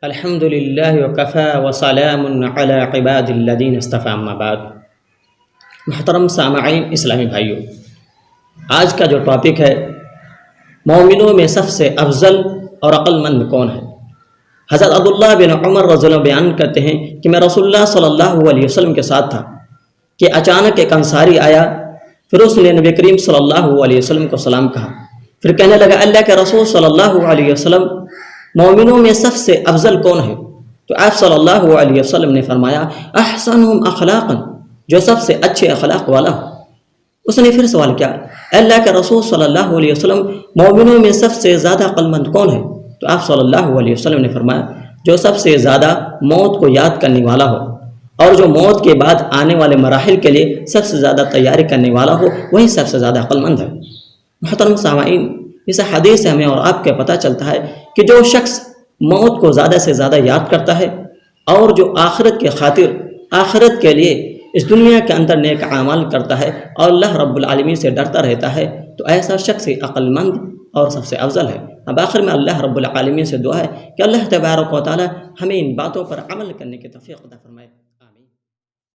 الحمد للہ وکفی وسلام علی عباد الذین اصطفی اما بعد۔ محترم سامعین اسلامی بھائیوں، آج کا جو ٹاپک ہے مومنوں میں سب سے افضل اور عقل مند کون ہے۔ حضرت عبداللہ بن عمر رضی اللہ عنہ بیان کرتے ہیں کہ میں رسول اللہ صلی اللہ علیہ وسلم کے ساتھ تھا کہ اچانک ایک انصاری آیا، پھر اس نے نبی کریم صلی اللہ علیہ وسلم کو سلام کہا، پھر کہنے لگا اللہ کے رسول صلی اللہ علیہ وسلم، مومنوں میں سب سے افضل کون ہے؟ تو آپ صلی اللہ علیہ وسلم نے فرمایا احسنہم اخلاقا، جو سب سے اچھے اخلاق والا ہو۔ اس نے پھر سوال کیا، اللہ کے رسول صلی اللہ علیہ وسلم، مومنوں میں سب سے زیادہ عقل مند کون ہے؟ تو آپ صلی اللہ علیہ وسلم نے فرمایا جو سب سے زیادہ موت کو یاد کرنے والا ہو اور جو موت کے بعد آنے والے مراحل کے لیے سب سے زیادہ تیاری کرنے والا ہو، وہی سب سے زیادہ عقل مند ہے۔ محترم سامعین، اس حدیث سے ہمیں اور آپ کے پتہ چلتا ہے کہ جو شخص موت کو زیادہ سے زیادہ یاد کرتا ہے اور جو آخرت کے خاطر، آخرت کے لیے اس دنیا کے اندر نیک اعمال کرتا ہے اور اللہ رب العالمین سے ڈرتا رہتا ہے، تو ایسا شخص عقل مند اور سب سے افضل ہے۔ اب آخر میں اللہ رب العالمین سے دعا ہے کہ اللہ تبارک و تعالی ہمیں ان باتوں پر عمل کرنے کی توفیق عطا فرمائے۔